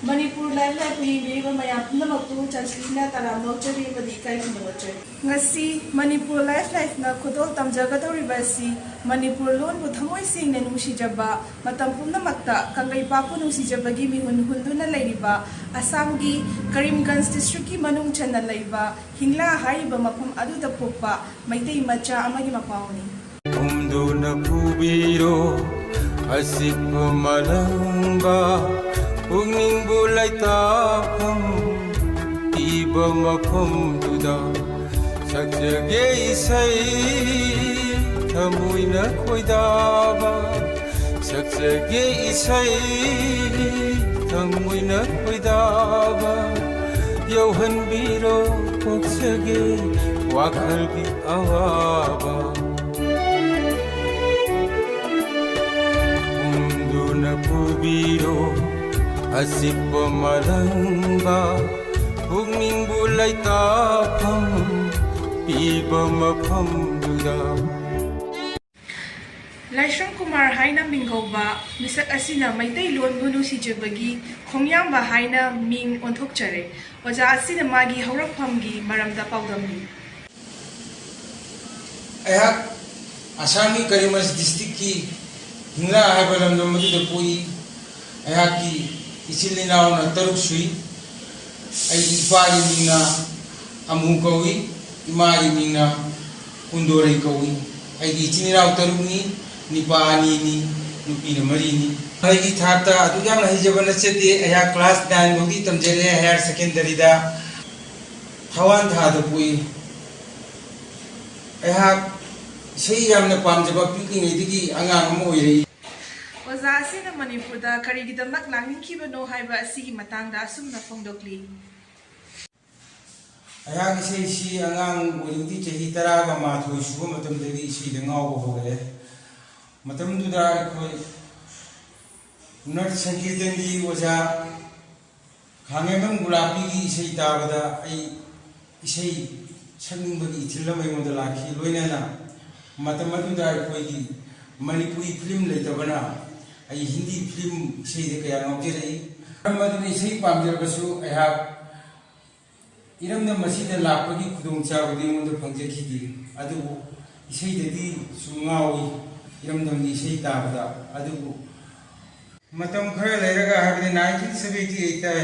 Manipur Live Live Pahingiriba Mayam Punamaktu Chanslina Taramno Chari Madi Kai Kumoche. Ngasi Manipur Live Live na Kudol Tamjagato Ribasi, Manipur Lon Buthamoi Sing and Ushijaba, Matampuna Makta, Kangai Papu Nusijabagi Mihun Hunduna Ladiba, Asamgi, Karimgans Distriki Manung Chana Laiba, Hingla Haiba Mapam Aduda Pupa, Maite Macha Amagi Mapauni. Umduna Pubiro, Asipa Malamba. Pugning bulay tapang iba mapamduda sagyagay isay tamoy na koydaba sagyagay isay tamoy na koydaba yauhan biro pagsagay wakal ki awaba mundo na pubiro Asipa malamba Pugning bulay tapang Iba mapamduda Laishrang Kumar Haina Minghoba Misak Asina Maitay Luan Gunu si Jabagi Khongyamba Haina Ming Onthok Chare Oja Asina Magi Haurak Pamgi Maramda Paudamni Ayah Asami Karimas District ki Hingla Haibalam Namadi Dapui Ayah ki Isilinaw na taruk sui ay ipari ming na amu kawi imari ming na undore kawi ay isilinaw taruk ni paani ni nupi na mari ni ay ithata adu yam na hijabana chete aya class 9 bodi tamjele higher secondary da thawan tha da pui aya sei yam na pamjaba piki ngi digi angang mo oi Oza Asina Manipurda Karigidamak Langkiba Haiba Sigi Matanga Sumna Fongdokli. Ayang si angang ulinti chahi taraga mathu shuba matam dagi si dangaw ho gale matam duda khoi nat sankirtan di oja khangem gulapi gi isai tabada ai isai changning bagi thillamai modala khi loina na matam duda khoi gi manipuri film leitabana I Hindi film से कया ngaujerei मदुनि sei pamjarabasu ai iram na masida lakpagi khudong chabadi monda phangjakhi adu isei dadi sungawi iram namni sei tabada adu matam khara leiraga habde 1978 ta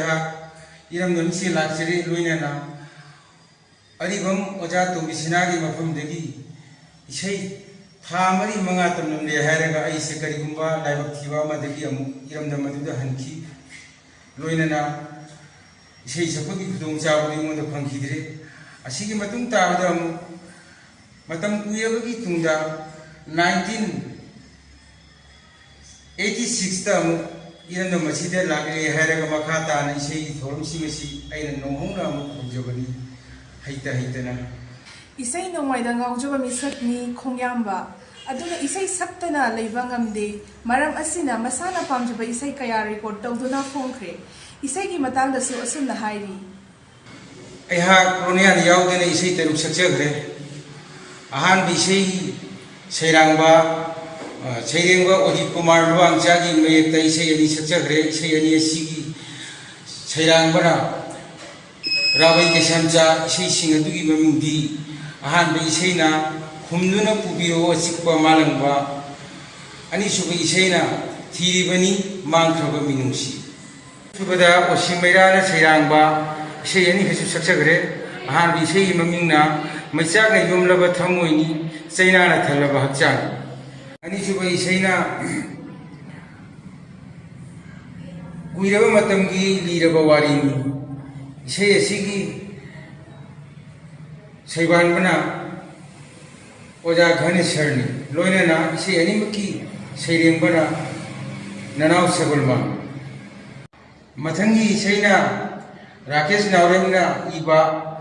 iram namni se lakjare loina na aribam oja tomisina gi mafam dagi isei Thamari manga tamnam le hairaga ai se karigumba laibak thiba madagi amu iramda maduda hanki loinana isei sapagi khudong chabudi monda phangkhidre asigi matung tabada amu matam kuyabagi tungda 1986 ta amu iramda masida lagre hairaga makha tana isei thorum singasi aina nohongna amu khujabani haitana Isay Nongwaida Ngaujoba Misakni Khongyamba Aduna Isay Saptana Leibangamde Maram Asina Masana Pamjaba Isay Kaya report Tawduna Fongkre Isay Gi Matang Dasu Asumna Hairi Ayha Kronian Yaudana Isay Taruk Sakchagre Ahan Bisay Sayrangba Sayrangba Ojit Kumar Luang Jagi Mayekta Isay Ani Sakchagre Isay Ani Asigi Sayrangba Rabai Kesamja Isay Singadugi Mamindi Ahan Isayna Humnuna Pubiro Asikpa Malangba Anisuba Isayna Tiribani Mangkraba Minusi Subada Osimairana Sayrangba Isay Ani Kasu Saksagre Ahan Isay Mamingna Machaga Yumlaba Thamoini Saynana Thalaba Hakchang Anisuba Isayna Kuiraba Matamgi Liraba Warini Isay Asigi Saiban bana Oja Ghanesharni Loinana Isai Animaki Sairem bana Nanau Sabalma Mathangi Isaina Rakesh Nauremna Iba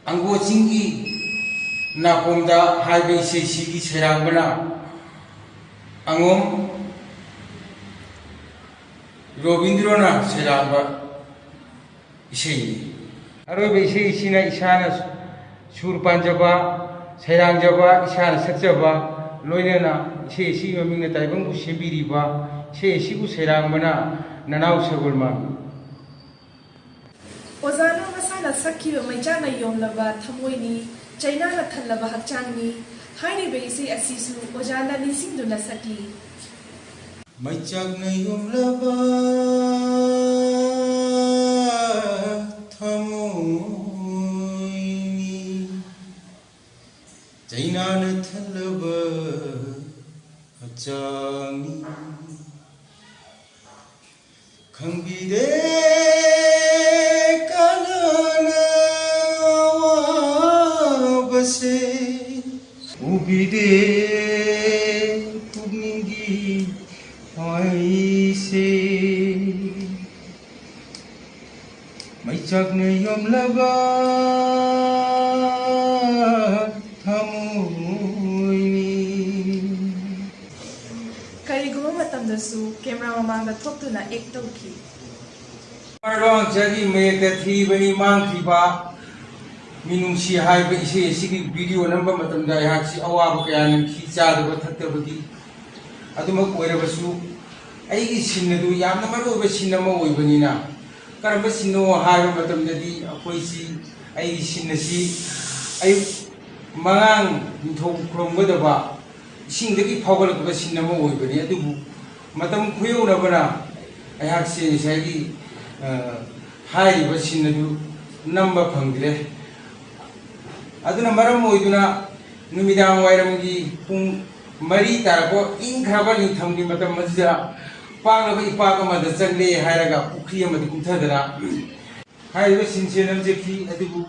Ango Chingi Napomda Haibe Isai Sigi Sairang bana Angom Robindrona Sairangba Isai Arobe Isai Isina Isana Sur Panjaba, Sayrang Jaba, Ishan Sakjaba, Loyana, She Ming the Taibang Shibiriba, She Sayrang Mana, Nanau Sagulma. ꯑꯣꯖꯥꯅ ꯃꯁꯥꯅ ꯁꯛꯈꯤꯕ ꯃꯩꯆꯥꯛꯅ ꯌꯣꯝꯂꯕ ꯊꯃꯣꯏꯅꯤ, ꯆꯩꯅꯥꯅ ꯊꯜꯂꯕ ꯍꯛꯆꯥꯡꯅꯤ ꯍꯥꯏꯔꯤꯕ ꯏꯁꯩ ꯑꯁꯤꯁꯨ ꯑꯣꯖꯥꯅ ꯅꯤꯡꯁꯤꯡꯗꯨꯅ ꯁꯛꯂꯤ꯫ ꯃꯩꯆꯥꯛꯅ ꯌꯣꯝꯂꯕ ꯊꯃꯣꯏꯅꯤ, ꯆꯩꯅꯥꯅ ꯊꯜꯂꯕ ꯍꯛꯆꯥꯡꯅꯤ, ꯈꯪꯕꯤꯗꯦ ꯀꯅꯥꯅ ꯑꯋꯥꯕꯁꯦ, ꯎꯕꯤꯗꯦ ꯄꯨꯛꯅꯤꯡꯒꯤ ꯋꯥꯔꯤꯁꯦ, ꯃꯩꯆꯥꯛꯅ ꯌꯣꯝꯂꯕ ꯊꯃꯣꯏꯅꯤ꯫ ꯀꯔꯤꯒꯨꯝꯕ ꯃꯇꯝꯗꯁꯨ ꯀꯦꯃꯦꯔꯥ ꯃꯃꯥꯡꯗ ꯊꯣꯛꯇꯨꯅ ꯑꯦꯛ ꯇꯧꯈꯤ꯫ ꯃꯔꯋꯥꯡꯆꯒꯤ ꯃꯌꯦꯛꯇ ꯊꯤꯕꯅꯤ ꯃꯥꯡꯈꯤꯕ ꯃꯤꯅꯨꯡꯁꯤ ꯍꯥꯏꯕ ꯏꯁꯩ ꯑꯁꯤꯒꯤ ꯚꯤꯗꯤꯑꯣ ꯅꯝꯕ ꯃꯇꯝꯗ ꯑꯩꯍꯥꯛꯁꯤ ꯑꯋꯥꯕ ꯀꯌꯥ ꯅꯪꯈꯤ, ꯆꯥꯗꯕ ꯊꯛꯇꯕꯒꯤ꯫ ꯑꯗꯨꯃꯛ ꯑꯣꯏꯔꯕꯁꯨ ꯑꯩꯒꯤ ꯁꯤꯟ ꯑꯗꯨ ꯌꯥꯝꯅ ꯃꯔꯨꯑꯣꯏꯕ ꯁꯤꯟ ꯑꯃ ꯑꯣꯏꯕꯅꯤꯅ, ꯀꯔꯝꯕ ꯁꯤꯟꯅꯣ ꯍꯥꯏꯕ ꯃꯇꯝꯗꯗꯤ ꯑꯩꯒꯤ ꯁꯤꯟ ꯑꯁꯤ ꯑꯌꯨꯛ ꯃꯉꯥꯡ ꯅꯤꯡꯊꯧ ꯈꯨꯔꯨꯝꯒꯗꯕ ꯏꯁꯤꯡꯗꯒꯤ ꯐꯥꯎꯒꯠꯂꯛꯄ ꯁꯤꯟ ꯑꯃ ꯑꯣꯏꯕꯅꯤ꯫ ꯑꯗꯨꯕꯨ ꯃꯇꯝ ꯈꯨꯌꯧꯅꯕꯅ ꯑꯩꯍꯥꯛꯁꯤ ꯉꯁꯥꯏꯒꯤ ꯍꯥꯏꯔꯤꯕ ꯁꯤꯟ ꯑꯗꯨ ꯅꯝꯕ ꯐꯪꯗ꯭ꯔꯦ꯫ ꯑꯗꯨꯅ ꯃꯔꯝ ꯑꯣꯏꯗꯨꯅ ꯅꯨꯃꯤꯗꯥꯡ ꯋꯥꯏꯔꯝꯒꯤ ꯄꯨꯡ 4 ꯇꯥꯔꯛꯄ ꯏꯪꯈ꯭ꯔꯕ ꯅꯤꯡꯊꯝꯒꯤ ꯃꯇꯝ ꯑꯁꯤꯗ ꯄꯥꯛꯂꯕ ꯏꯄꯥꯛ ꯑꯃꯗ ꯆꯠꯂꯦ ꯍꯥꯏꯔꯒ ꯄꯨꯈ꯭ꯔꯤ ꯑꯃꯗ ꯀꯨꯝꯊꯗꯅ ꯍꯥꯏꯔꯤꯕ ꯁꯤꯟꯁꯦ ꯅꯝꯖꯈꯤ꯫ ꯑꯗꯨꯕꯨ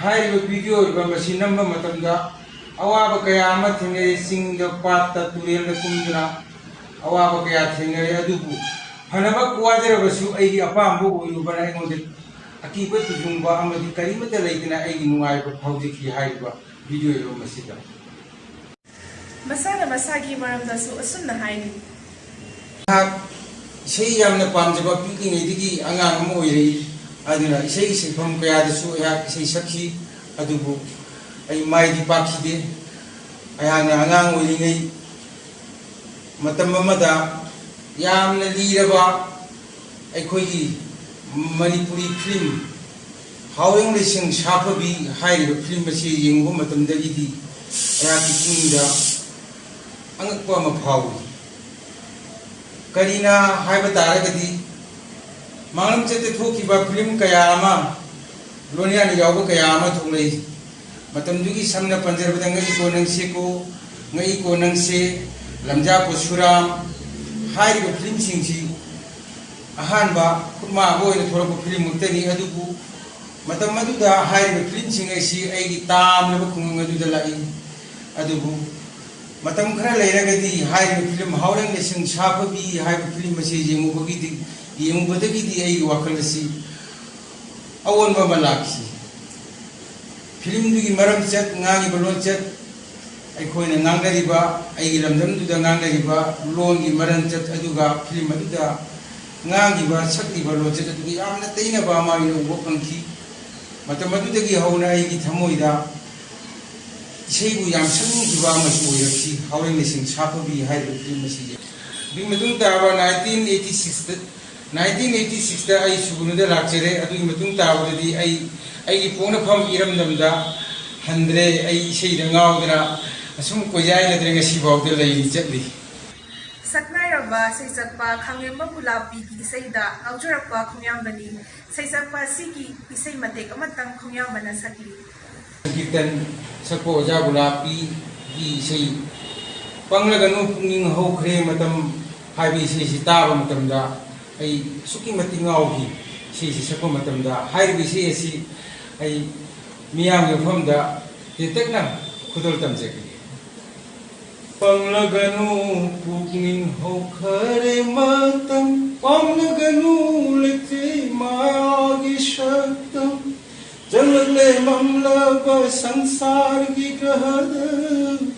ꯍꯥꯏꯔꯤꯕ ꯚꯤꯗꯤꯑꯣ ꯑꯣꯏꯕ ꯃꯁꯤ ꯅꯝꯕ ꯃꯇꯝꯗ ꯑꯋꯥꯕ ꯀꯌꯥ ꯑꯃ ꯊꯦꯡꯅꯔꯦ, ꯆꯤꯡꯗ ꯄꯥꯠꯇ ꯇꯨꯔꯦꯜꯗ ꯀꯨꯝꯗꯨꯅ ꯑꯋꯥꯕ ꯀꯌꯥ ꯊꯦꯡꯅꯔꯦ꯫ ꯑꯗꯨꯕꯨ ꯐꯅꯃꯛ ꯋꯥꯖꯔꯕꯁꯨ ꯑꯩꯒꯤ ꯑꯄꯥꯝꯕ ꯑꯣꯏꯔꯨꯕꯅ ꯑꯩꯉꯣꯟꯗ ꯑꯀꯤꯕ ꯇꯨꯖꯨꯡꯕ ꯑꯃꯗꯤ ꯀꯔꯤꯃꯠꯇ ꯂꯩꯇꯅ ꯑꯩꯒꯤ ꯅꯨꯡꯉꯥꯏꯕ ꯐꯥꯎꯖꯈꯤ ꯍꯥꯏꯔꯤꯕ ꯚꯤꯗꯤꯑꯣ ꯑꯣꯏꯕ ꯃꯁꯤꯗ꯫ ꯃꯁꯥꯅ ꯃꯁꯥꯒꯤ ꯃꯔꯝꯗꯁꯨ ꯑꯁꯨꯝꯅ ꯍꯥꯏꯔꯤ꯫ ꯑꯩꯍꯥꯛ ꯏꯁꯩ ꯌꯥꯝꯅ ꯄꯥꯝꯖꯕ ꯄꯤꯛꯂꯤꯉꯩꯗꯒꯤ ꯑꯉꯥꯡ ꯑꯃ ꯑꯣꯏꯔꯛꯏ꯫ ꯑꯗꯨꯅ ꯏꯁꯩꯒꯤ ꯁꯤꯟꯐꯝ ꯀꯌꯥꯗꯁꯨ ꯑꯩꯍꯥꯛ ꯏꯁꯩ ꯁꯛꯈꯤ, ꯑꯗꯨꯕꯨ ꯑꯩ ꯃꯥꯏꯗꯤ ꯄꯥꯛꯈꯤꯗꯦ꯫ ꯑꯩꯍꯥꯛꯅ ꯑꯉꯥꯡ ꯑꯣꯏꯔꯤꯉꯩ ꯃꯇꯝ ꯑꯃꯗ ꯌꯥꯝꯅ ꯂꯤꯔꯕ ꯑꯩꯈꯣꯏꯒꯤ ꯃꯅꯤꯄꯨꯔꯤ ꯐꯤꯂꯝ ꯍꯥꯎꯔꯦꯡ ꯂꯩꯁꯤꯡ ꯁꯥꯐꯕꯤ ꯍꯥꯏꯔꯤꯕ ꯐꯤꯂꯝ ꯑꯁꯤ ꯌꯦꯡꯕ ꯃꯇꯝꯗꯒꯤꯗꯤ ꯑꯩꯍꯥꯛꯀꯤ ꯄꯨꯛꯅꯤꯡꯗ ꯑꯉꯛꯄ ꯑꯃ ꯐꯥꯎꯏ꯫ ꯀꯔꯤꯅ ꯍꯥꯏꯕ ꯇꯥꯔꯒꯗꯤ ꯃꯥꯡꯂꯝꯆꯠꯇ ꯊꯣꯛꯈꯤꯕ ꯐꯤꯂꯝꯀꯌꯥ ꯑꯃ, ꯂꯣꯟꯌꯥꯟ ꯌꯥꯎꯕ ꯀꯌꯥ ꯑꯃ ꯊꯣꯛꯂꯛꯏ꯫ ꯃꯇꯝꯗꯨꯒꯤ ꯁꯝꯅ ꯄꯟꯖꯔꯕꯗ ꯉꯛꯏꯀꯣ ꯅꯪꯁꯦꯀꯣ, ꯉꯛꯏꯀꯣ ꯅꯪꯁꯦ, ꯂꯝꯖꯥ ꯄꯔꯁꯨꯔꯥꯝ ꯍꯥꯏꯔꯤꯕ ꯐꯤꯂꯝꯁꯤꯡꯁꯤ ꯑꯍꯥꯟꯕ ꯈꯨꯠꯃꯥꯡꯕ ꯑꯣꯏꯅ ꯊꯣꯛꯂꯛꯄ ꯐꯤꯂꯝ ꯉꯥꯛꯇꯅꯤ꯫ ꯑꯗꯨꯕꯨ ꯃꯇꯝ ꯑꯗꯨꯗ ꯍꯥꯏꯔꯤꯕ ꯐꯤꯂꯝꯁꯤꯡ ꯑꯁꯤ ꯑꯩꯒꯤ ꯇꯥꯝꯂꯕ ꯈꯨꯡꯒꯪ ꯑꯗꯨꯗ ꯂꯥꯛꯏ꯫ ꯑꯗꯨꯕꯨ ꯃꯇꯝ ꯈꯔ ꯂꯩꯔꯒꯗꯤ ꯍꯥꯏꯔꯤꯕ ꯐꯤꯂꯝ ꯍꯥꯎꯔꯦꯡ ꯂꯩꯁꯤꯡ ꯁꯥꯐꯕꯤ ꯍꯥꯏꯕ ꯐꯤꯂꯝ ꯑꯁꯤ ꯌꯦꯡꯉꯨꯕꯗꯒꯤꯗꯤ ꯑꯩꯒꯤ ꯋꯥꯈꯜ ꯑꯁꯤ ꯑꯑꯣꯟꯕ ꯑꯃ ꯂꯥꯛꯈꯤ꯫ ꯐꯤꯂꯝꯗꯨꯒꯤ ꯃꯔꯝꯆꯠ, ꯉꯥꯡꯉꯤꯕ ꯂꯣꯟꯆꯠ, ꯑꯩꯈꯣꯏꯅ ꯉꯥꯡꯅꯔꯤꯕ ꯑꯩꯒꯤ ꯂꯝꯗꯝꯗꯨꯗ ꯉꯥꯡꯅꯔꯤꯕ ꯂꯣꯟꯒꯤ ꯃꯔꯝꯆꯠ, ꯑꯗꯨꯒ ꯐꯤꯂꯝ ꯑꯗꯨꯗ ꯉꯥꯡꯉꯤꯕ ꯁꯛꯂꯤꯕ ꯂꯣꯟꯆꯠ ꯑꯗꯨꯒ ꯌꯥꯝꯅ ꯇꯩꯅꯕ ꯑꯃ ꯑꯩꯅ ꯎꯕ ꯐꯪꯈꯤ꯫ ꯃꯇꯝ ꯑꯗꯨꯗꯒꯤ ꯍꯧꯅ ꯑꯩꯒꯤ ꯊꯃꯣꯏꯗ ꯏꯁꯩꯕꯨ ꯌꯥꯝ ꯁꯛꯅꯤꯡꯈꯤꯕ ꯑꯃꯁꯨ ꯑꯣꯏꯔꯛꯈꯤ ꯍꯥꯎꯔꯦꯡ ꯂꯩꯁꯤꯡ ꯁꯥꯐꯕꯤ ꯍꯥꯏꯔꯤꯕ ꯐꯤꯂꯝ ꯑꯁꯤ꯫ ꯑꯗꯨꯒꯤ ꯃꯇꯨꯡ ꯇꯥꯕ 1986ꯗ ꯑꯩ ꯁꯨꯒꯨꯅꯨꯗ ꯂꯥꯛꯆꯔꯦ꯫ ꯑꯗꯨꯒꯤ ꯃꯇꯨꯡ ꯇꯥꯕꯗꯗꯤ ꯑꯩꯒꯤ ꯄꯣꯛꯅꯐꯝ ꯏꯔꯝꯗꯝꯗ ꯍꯟꯗ꯭ꯔꯦ꯫ ꯑꯩ ꯏꯁꯩꯗ ꯉꯥꯎꯗꯅ ꯑꯁꯨꯝ ꯀꯣꯏꯖꯥꯏꯅꯗ꯭ꯔꯦ ꯉꯁꯤꯐꯥꯎꯗ ꯂꯩꯔꯤ ꯆꯠꯂꯤ꯫ ꯁꯛꯅꯥꯏꯔꯕ ꯁꯩꯁꯛꯄ ꯈꯥꯡꯂꯦꯝꯕ ꯕꯨꯂꯥꯞꯄꯤꯒꯤ ꯏꯁꯩꯗ ꯉꯥꯎꯖꯔꯛꯄ ꯈꯣꯡꯌꯥꯝꯕꯅꯤ꯫ ꯁꯩꯁꯛꯄ ꯑꯁꯤꯒꯤ ꯏꯁꯩ ꯃꯇꯦꯛ ꯑꯃꯇꯪ ꯈꯣꯡꯌꯥꯝꯕꯅ ꯁꯛꯂꯤ꯫ ꯀꯤꯔꯇꯟ ꯁꯛꯄ ꯑꯣꯖꯥ ꯕꯨꯂꯥꯞꯄꯤꯒꯤ ꯏꯁꯩ ꯄꯪꯂꯒꯅꯨ ꯄꯨꯛꯅꯤꯡ ꯍꯧꯈ꯭ꯔꯦ ꯃꯇꯝ ꯍꯥꯏꯕ ꯏꯁꯩꯁꯤ ꯇꯥꯕ ꯃꯇꯝꯗ ꯑꯩ ꯑꯁꯨꯛꯀꯤ ꯃꯇꯤꯛ ꯉꯥꯎꯈꯤ꯫ ꯏꯁꯩꯁꯤ ꯁꯛꯄ ꯃꯇꯝꯗ ꯍꯥꯏꯔꯤꯕ ꯏꯁꯩ ꯑꯁꯤ ꯑꯩ ꯃꯤꯌꯥꯝꯒꯤ ꯃꯐꯝꯗ ꯇꯦꯟꯇꯛꯅ ꯈꯨꯗꯣꯜ ꯇꯝꯖꯒꯦ꯫ ꯄꯪꯂꯒꯅꯨ ꯄꯨꯛꯅꯤꯡ ꯍꯧꯈ꯭ꯔꯦ ꯃꯇꯝ, ꯄꯥꯝꯂꯒꯅꯨ ꯂꯩꯇꯦ ꯃꯥꯒꯤ ꯁꯛꯇꯝ, ꯆꯪꯂꯛꯂꯦ ꯃꯝꯂꯕ ꯁꯪꯁꯥꯔꯒꯤ ꯒ꯭ꯔꯍꯗ,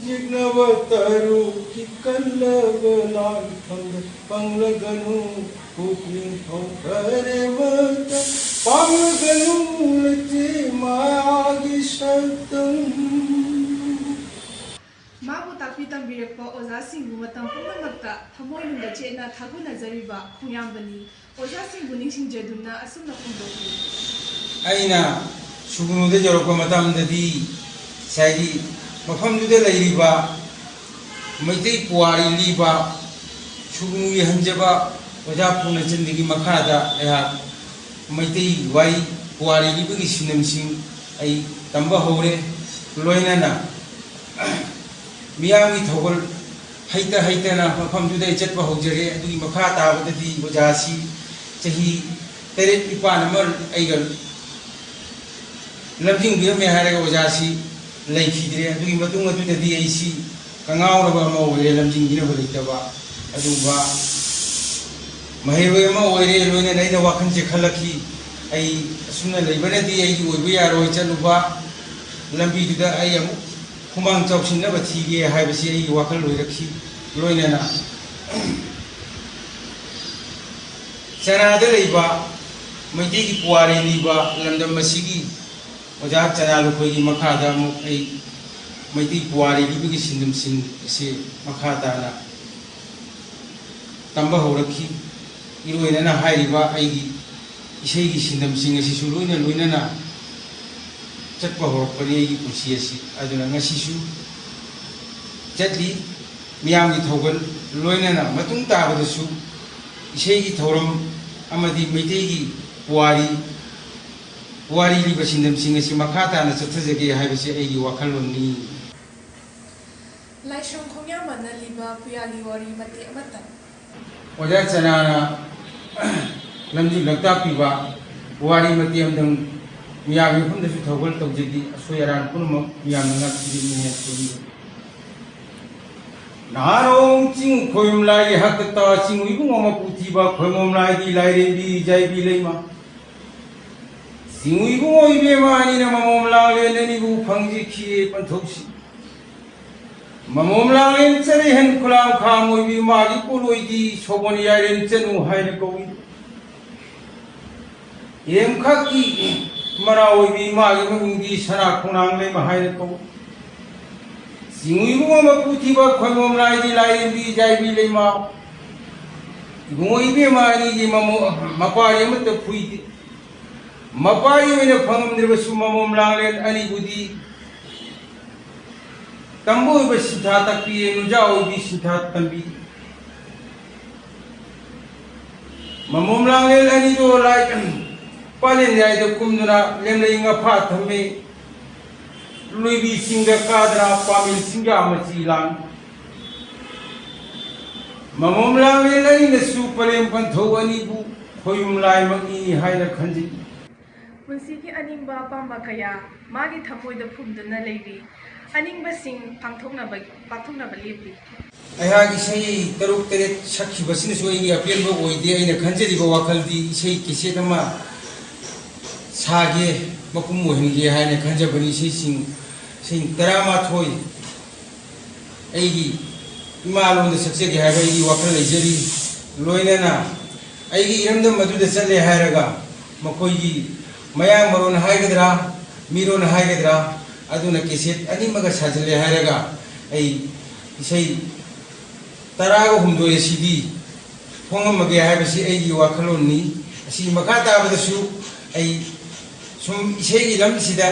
ꯌꯦꯛꯅꯕ ꯇꯔꯨꯛꯀꯤ ꯀꯜꯂꯕ ꯂꯥꯟꯐꯝꯗ, ꯄꯪꯂꯒꯅꯨ ꯄꯨꯛꯅꯤꯡ ꯍꯧꯈ꯭ꯔꯦ ꯃꯇꯝ, ꯄꯥꯝꯂꯒꯅꯨ ꯂꯩꯇꯦ ꯃꯥꯒꯤ ꯁꯛꯇꯝ꯫ ꯃꯥꯕꯨ ꯇꯥꯛꯄꯤ ꯇꯝꯕꯤꯔꯛꯄ ꯑꯣꯖꯥꯁꯤꯡꯕꯨ ꯃꯇꯝ ꯄꯨꯝꯅꯃꯛꯇ ꯊꯃꯣꯏꯅꯨꯡꯗ ꯆꯦꯠꯅ ꯊꯥꯒꯨꯅꯖꯔꯤꯕ ꯈꯣꯡꯌꯥꯝꯕꯅꯤ꯫ ꯑꯣꯖꯥꯁꯤꯡꯕꯨ ꯅꯤꯡꯁꯤꯡꯖꯗꯨꯅ ꯑꯁꯨꯝꯅ ꯐꯣꯡꯗꯣꯛꯂꯤ꯫ ꯑꯩꯅ ꯁꯨꯒꯨꯅꯨꯗ ꯌꯧꯔꯛꯄ ꯃꯇꯝꯗꯗꯤ ꯉꯁꯥꯏꯒꯤ ꯃꯐꯝꯗꯨꯗ ꯂꯩꯔꯤꯕ ꯃꯩꯇꯩ ꯄꯨꯋꯥꯔꯤ ꯂꯤꯕ ꯁꯨꯒꯨꯅꯨꯒꯤ ꯍꯟꯖꯕ ꯑꯣꯖꯥ ꯄꯨꯔꯅꯆꯟꯗ꯭ꯔꯒꯤ ꯃꯈꯥꯗ ꯑꯩꯍꯥꯛ ꯃꯩꯇꯩ ꯋꯥꯔꯤ ꯄꯨꯋꯥꯔꯤ ꯂꯤꯕꯒꯤ ꯁꯤꯟꯅꯝꯁꯤꯡ ꯑꯩ ꯇꯝꯕ ꯍꯧꯔꯦ ꯂꯣꯏꯅꯅ ꯃꯤꯌꯥꯝꯒꯤ ꯊꯧꯒꯜ ꯍꯩꯇ ꯍꯩꯇꯅ ꯃꯐꯝꯗꯨꯗ ꯑꯩ ꯆꯠꯄ ꯍꯧꯖꯔꯦ ꯑꯗꯨꯒꯤ ꯃꯈꯥ ꯇꯥꯕꯗꯗꯤ ꯑꯣꯖꯥꯁꯤ ꯆꯍꯤ 7-9 ꯑꯃ ꯑꯩꯒ ꯂꯝꯖꯤꯡꯕꯤꯔꯝꯃꯦ ꯍꯥꯏꯔꯒ ꯑꯣꯖꯥꯁꯤ ꯂꯩꯈꯤꯗ꯭ꯔꯦ ꯑꯗꯨꯒꯤ ꯃꯇꯨꯡ ꯑꯗꯨꯗꯗꯤ ꯑꯩꯁꯤ ꯀꯉꯥꯎꯔꯕ ꯑꯃ ꯑꯣꯏꯔꯦ ꯂꯝꯖꯤꯡꯕꯤꯅꯕ ꯂꯩꯇꯕ ꯑꯗꯨꯒ ꯃꯍꯩꯔꯣꯏ ꯑꯃ ꯑꯣꯏꯔꯦ ꯂꯣꯏꯅꯅ ꯑꯩꯅ ꯋꯥꯈꯜꯁꯦ ꯈꯜꯂꯛꯈꯤ ꯑꯩ ꯑꯁꯨꯝꯅ ꯂꯩꯕꯅꯗꯤ ꯑꯩꯒꯤ ꯑꯣꯏꯕ ꯌꯥꯔꯣꯏ ꯆꯠꯂꯨꯕ ꯂꯝꯕꯤꯗꯨꯗ ꯑꯩ ꯑꯃꯨꯛ ꯈꯨꯃꯥꯡ ꯆꯥꯎꯁꯤꯟꯅꯕ ꯊꯤꯒꯦ ꯍꯥꯏꯕꯁꯤ ꯑꯩꯒꯤ ꯋꯥꯈꯜ ꯑꯣꯏꯔꯛꯈꯤ ꯂꯣꯏꯅꯅ ꯆꯅꯥꯗ ꯂꯩꯕ ꯃꯩꯇꯩꯒꯤ ꯄꯨꯋꯥꯔꯤ ꯂꯤꯕ ꯂꯝꯗꯝ ꯑꯁꯤꯒꯤ ꯑꯣꯖꯥ ꯆꯅꯥ ꯂꯨꯈꯣꯏꯒꯤ ꯃꯈꯥꯗ ꯑꯃꯨꯛ ꯑꯩ ꯃꯩꯇꯩ ꯄꯨꯋꯥꯔꯤ ꯂꯤꯕꯒꯤ ꯁꯤꯟꯅꯝꯁꯤꯡ ꯑꯁꯤ ꯃꯈꯥ ꯇꯥꯅ ꯇꯝꯕ ꯍꯧꯔꯛꯈꯤ ꯏꯔꯣꯏꯅꯅ ꯍꯥꯏꯔꯤꯕ ꯑꯩꯒꯤ ꯏꯁꯩꯒꯤ ꯁꯤꯟꯅꯝꯁꯤꯡ ꯑꯁꯤꯁꯨ ꯂꯣꯏꯅꯅ ꯆꯠꯄ ꯍꯧꯔꯛꯄꯅꯤ ꯑꯩꯒꯤ ꯄꯨꯟꯁꯤ ꯑꯁꯤ ꯑꯗꯨꯅ ꯉꯁꯤꯁꯨ ꯆꯠꯂꯤ ꯃꯤꯌꯥꯝꯒꯤ ꯊꯧꯒꯜ ꯂꯣꯏꯅꯅ ꯃꯇꯨꯡ ꯇꯥꯕꯗꯁꯨ ꯏꯁꯩꯒꯤ ꯊꯧꯔꯝ ꯑꯃꯗꯤ ꯃꯩꯇꯩꯒꯤ ꯄꯨꯋꯥꯔꯤ ꯂꯤꯕ ꯁꯤꯟꯅꯝꯁꯤꯡ ꯑꯁꯤ ꯃꯈा ꯇꯥꯅ ꯆꯠꯊꯖꯒꯦ ꯍꯥꯏꯕꯁꯤ ꯑꯩꯒꯤ ꯋꯥꯈꯜꯂꯣꯟꯅꯤ ꯂꯥꯏꯁ꯭ꯔꯝ ꯈꯣꯡꯌꯥꯝꯕꯅ ꯂꯤꯕ ꯄꯨꯌꯥꯒꯤ ꯋꯥꯔꯤ ꯃꯇꯦꯛ ꯑꯃꯇꯪ ꯑꯣꯖꯥ ꯆꯅꯥꯅ ꯂꯝꯖꯤꯡ ꯂꯝꯇꯥꯛꯄꯤꯕ ꯋꯥꯔꯤ ꯃꯇꯦꯛ ꯑꯃꯇꯪ ꯃꯤꯌꯥꯝꯒꯤ ꯃꯐꯝꯗꯁꯨ ꯊꯧꯒꯜ ꯇꯧꯖꯈꯤ ꯑꯁꯣꯏ ꯑꯔꯥꯟ ꯄꯨꯝꯅꯃꯛ ꯃꯤꯌꯥꯝꯅ ꯉꯥꯛꯄꯤꯔꯤꯕꯅꯤ ꯅꯍꯥꯔꯣꯡ ꯆꯤꯡ ꯈꯣꯏꯌꯨꯝ ꯂꯥꯏꯒꯤ ꯍꯥꯛꯇꯛꯇ ꯆꯤꯡ ꯏꯕꯨꯡ ꯑꯃ ꯄꯨꯊꯤꯕ ꯈꯣꯏꯃꯣꯝ ꯂꯥꯏꯒꯤ ꯂꯥꯏꯔꯦꯝꯕꯤ ꯖꯥꯏꯕꯤ ꯂꯩꯃ ꯆꯤꯡ ꯏꯕꯨꯡ ꯏꯕꯦꯝꯃ ꯑꯅꯤꯅ ꯃꯃꯣꯝ ꯂꯥꯡꯂꯦꯟ ꯑꯅꯤꯕꯨ ꯐꯪꯖꯈꯤꯌꯦ ꯄꯟꯊꯧꯁꯤ ꯃꯃꯣꯝ ꯂꯥꯡꯂꯦꯟ ꯆꯔꯩꯍꯟ ꯈꯨꯂꯥꯡ ꯈꯥꯝ ꯑꯣꯏꯕꯤ ꯃꯥꯒꯤ ꯄꯣꯂꯣꯏꯗꯤ ꯁꯣꯕꯣꯟ ꯌꯥꯏꯔꯦꯟ ꯆꯅꯨ ꯍꯥꯏꯅ ꯀꯧꯏ ꯌꯦꯝꯈꯛꯀꯤ ꯃꯔꯥ ꯑꯣꯏꯕꯤ ꯃꯥꯒꯤ ꯃꯃꯤꯡꯗꯤ ꯁꯅꯥ ꯈꯣꯡꯅꯥꯡ ꯂꯩꯃ ꯍꯥꯏꯅ ꯀꯧꯏ ꯆꯤꯡ ꯏꯕꯨꯡ ꯑꯃ ꯄꯨꯊꯤꯕ ꯈꯣꯏꯃꯣꯝ ꯂꯥꯏꯒꯤ ꯂꯥꯏꯔꯦꯝꯕꯤ ꯖꯥꯏꯕꯤ ꯂꯩꯃ ꯏꯕꯨꯡ ꯏꯕꯦꯝꯃ ꯑꯅꯤꯒꯤ ꯃꯄꯥꯔꯤ ꯑꯃꯠꯇ ꯐꯨꯏꯗꯦ ꯃꯄꯥꯔꯤ ꯑꯣꯏꯅ ꯐꯪꯉꯝꯗ꯭ꯔꯕꯁꯨ ꯃꯃꯣꯝ ꯂꯥꯡꯂꯦꯟ ꯑꯅꯤꯕꯨꯗꯤ ꯇꯝꯕ ꯑꯣꯏꯕ ꯁꯤꯟꯊꯥ ꯇꯥꯛꯄꯤꯌꯦ ꯅꯨꯡꯖꯥ ꯑꯣꯏꯕꯤ ꯁꯤꯟꯊꯥ ꯇꯝꯕꯤ ꯃꯃꯣꯝ ꯂꯥꯡꯂꯦꯟ ꯑꯅꯤꯗꯣ ꯄꯥꯂꯦꯟ ꯌꯥꯏꯗ ꯀꯨꯝꯗꯨꯅ ꯂꯦꯝꯂꯩ ꯉꯐꯥ ꯊꯝꯃꯤ ꯂꯣꯏꯕꯤ ꯆꯤꯡꯗ ꯀꯥꯗꯅ ꯄꯥꯃꯤꯜ ꯆꯤꯡꯖꯥ ꯃꯆꯤ ꯂꯥꯡ ꯃꯃꯣꯝ ꯂꯥꯡꯂꯦꯟ ꯑꯅꯤꯅꯁꯨ ꯄꯂꯦꯝ ꯄꯟꯊꯧ ꯑꯅꯤꯕꯨ ꯈꯣꯏꯌꯨꯝ ꯂꯥꯏꯃꯛꯅꯤ ꯍꯥꯏꯅ ꯈꯟꯖꯩ ꯄꯨꯟꯁꯤꯒꯤ ꯑꯅꯤꯡꯕ ꯑꯄꯥꯝꯕ ꯀꯌꯥ ꯃꯥꯒꯤ ꯊꯃꯣꯏꯗ ꯐꯨꯝꯗꯨꯅ ꯂꯩꯔꯤ ꯑꯅꯤꯡꯕꯁꯤꯡ ꯄꯥꯡꯊꯣꯛꯅꯕ ꯂꯦꯞꯄꯤ ꯑꯩꯍꯥꯛ ꯏꯁꯩ 6-7 ꯁꯛꯈꯤꯕꯁꯤꯅꯁꯨ ꯑꯩꯒꯤ ꯑꯄꯦꯟꯕ ꯑꯣꯏꯗꯦ ꯑꯩꯅ ꯈꯟꯖꯔꯤꯕ ꯋꯥꯈꯜꯗꯤ ꯏꯁꯩ ꯀꯦꯁꯦꯠ ꯑꯃ ꯁꯥꯒꯦ ꯃꯄꯨꯝ ꯑꯣꯏꯍꯟꯒꯦ ꯍꯥꯏꯅ ꯈꯟꯖꯕꯅꯤ ꯏꯁꯩ 11 ꯑꯩꯒꯤ ꯏꯃꯥꯂꯣꯟꯗ ꯁꯛꯆꯒꯦ ꯍꯥꯏꯕ ꯑꯩꯒꯤ ꯋꯥꯈꯜ ꯂꯩꯖꯔꯤ ꯂꯣꯏꯅꯅ ꯑꯩꯒꯤ ꯏꯔꯝꯗꯝ ꯑꯗꯨꯗ ꯆꯠꯂꯦ ꯍꯥꯏꯔꯒ ꯃꯈꯣꯏꯒꯤ ꯃꯌꯥꯡ ꯃꯔꯣꯟ ꯍꯥꯏꯒꯗ꯭ꯔꯥ ꯃꯤꯔꯣꯟ ꯍꯥꯏꯒꯗ꯭ꯔꯥ ꯑꯗꯨꯅ ꯀꯦꯁꯦꯠ ꯑꯅꯤꯃꯒ ꯁꯥꯖꯤꯜꯂꯦ ꯍꯥꯏꯔꯒ ꯑꯩ ꯏꯁꯩ 13 ꯑꯁꯤꯗꯤ ꯐꯣꯡꯉꯝꯃꯒꯦ ꯍꯥꯏꯕꯁꯤ ꯑꯩꯒꯤ ꯋꯥꯈꯜꯂꯣꯟꯅꯤ ꯑꯁꯤ ꯃꯈꯥ ꯇꯥꯕꯗꯁꯨ ꯑꯩ ꯁꯨꯝ ꯏꯁꯩꯒꯤ ꯂꯝꯁꯤꯗ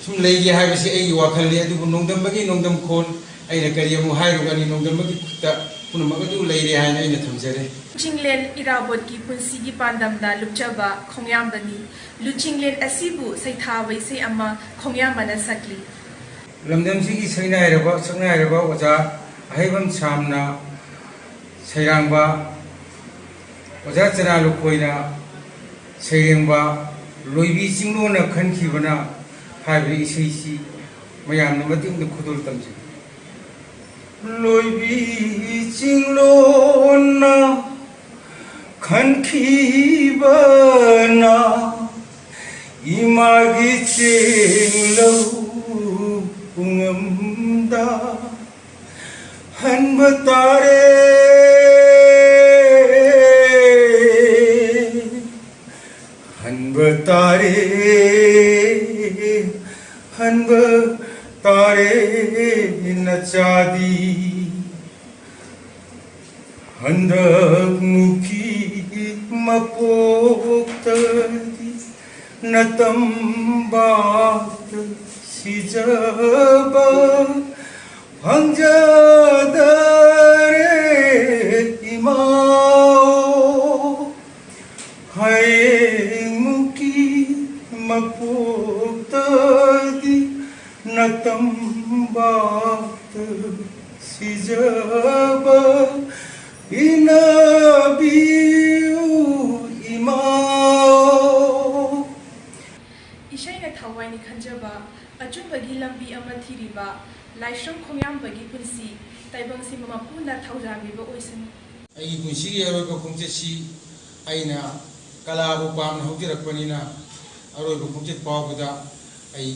ꯁꯨꯝ ꯂꯩꯒꯦ ꯍꯥꯏꯕꯁꯤ ꯑꯩꯒꯤ ꯋꯥꯈꯜꯅꯤ ꯑꯗꯨꯕꯨ ꯅꯣꯡꯗꯝꯕꯒꯤ ꯅꯣꯡꯗꯝꯈꯣꯟ ꯑꯩꯅ ꯀꯔꯤ ꯑꯃꯨꯛ ꯍꯥꯏꯔꯨꯒꯅꯤ ꯅꯣꯡꯗꯝꯕꯒꯤ ꯈꯨꯠꯇ ꯄꯨꯝꯅꯃꯛ ꯑꯗꯨ ꯂꯩꯔꯦ ꯍꯥꯏꯅ ꯑꯩꯅ ꯊꯝꯖꯔꯦ ꯂꯨꯆꯤꯡꯂꯦꯟ ꯏꯔꯥꯕꯣꯠꯀꯤ ꯄꯨꯟꯁꯤꯒꯤ ꯄꯥꯟꯗꯝꯗ ꯂꯨꯞꯆꯕ ꯈꯣꯡꯌꯥꯝꯕꯅꯤ ꯂꯨꯆꯤꯡꯂꯦꯟ ꯑꯁꯤꯕꯨ ꯁꯩꯊꯥꯕ ꯏꯁꯩ ꯑꯃ ꯈꯣꯡꯌꯥꯝꯕꯅ ꯁꯛꯂꯤ ꯂꯝꯗꯝꯁꯤꯒꯤ ꯁꯛꯅꯥꯏꯔꯕ ꯑꯣꯖꯥ ꯑꯍꯩꯕꯝ ꯁꯥꯝꯅ ꯁꯩꯔꯥꯡꯕ ꯑꯣꯖꯥ ꯆꯅꯥ ꯂꯨꯈꯣꯏꯅ ꯁꯩꯔꯦꯡꯕ ꯂꯣꯏꯕꯤ ꯆꯤꯡꯂꯣꯟꯅ ꯈꯟꯈꯤꯕꯅ ꯍꯥꯏꯕ ꯏꯁꯩꯁꯤ ꯃꯌꯥꯝꯅ ꯃꯇꯦꯡꯗ ꯈꯨꯗꯣꯜ ꯇꯝꯖꯩ ꯂꯣꯏꯕꯤ ꯆꯤꯡꯂꯣꯟꯅ ꯈꯟꯈꯤꯕꯅ 이마기 찡러우 웅음다 한버따래 나짜디 한덕 무기 맛복다디 नतंबात सिजबा फंजदरे इमाओ हायमुकी मपुक्तदी नतंबात सिजबा इनाबियु इमाओ इशैना थवाइनि खंजबा अचुंबगी लंबी अमा थीरिबा लाइश्रम खोंयामबगी पुंसी ताइबंगसी ममापुना थौजांबिबा ओइसनु अई पुंसीगी अरोइबा खोंचेसी अइना कलाबु पामना हौजिरकपनिना अरोइबा खोंचेत पावबदा अई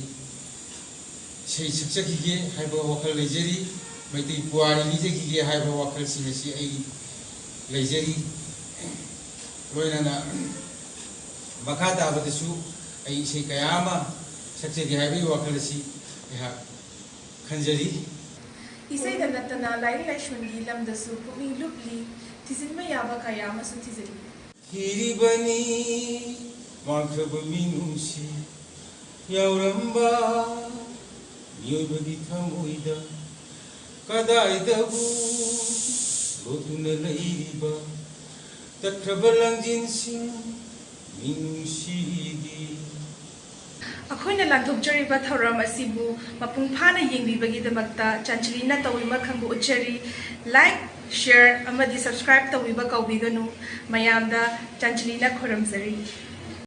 sei saksakhige haiba wakal leijeri maitai puari lijekhige haiba wakal sinasi ai leijeri loinana makha tabadasu ai sei kayama saksegi haiba wakal si ha khanjari isai da natana lai laishungi lamdasu pukning lupli tizin mayaba kayama su tizeli hiribani makhaba minusi yauramba योगी थमोइदा कदाइदबु लोतुन लैरिबा तख्रब लंजिनसिंग मिनुसीगी अखोइना लांथोकजरिबा थौरम असिबु मपुंग फाना येंबिबगीदमक्ता चांचलीना तौइमा खंबु उच्चरी like share अमदी subscribe तौइबा कौबिगनु मयामदा चांचलीना खोरमजरी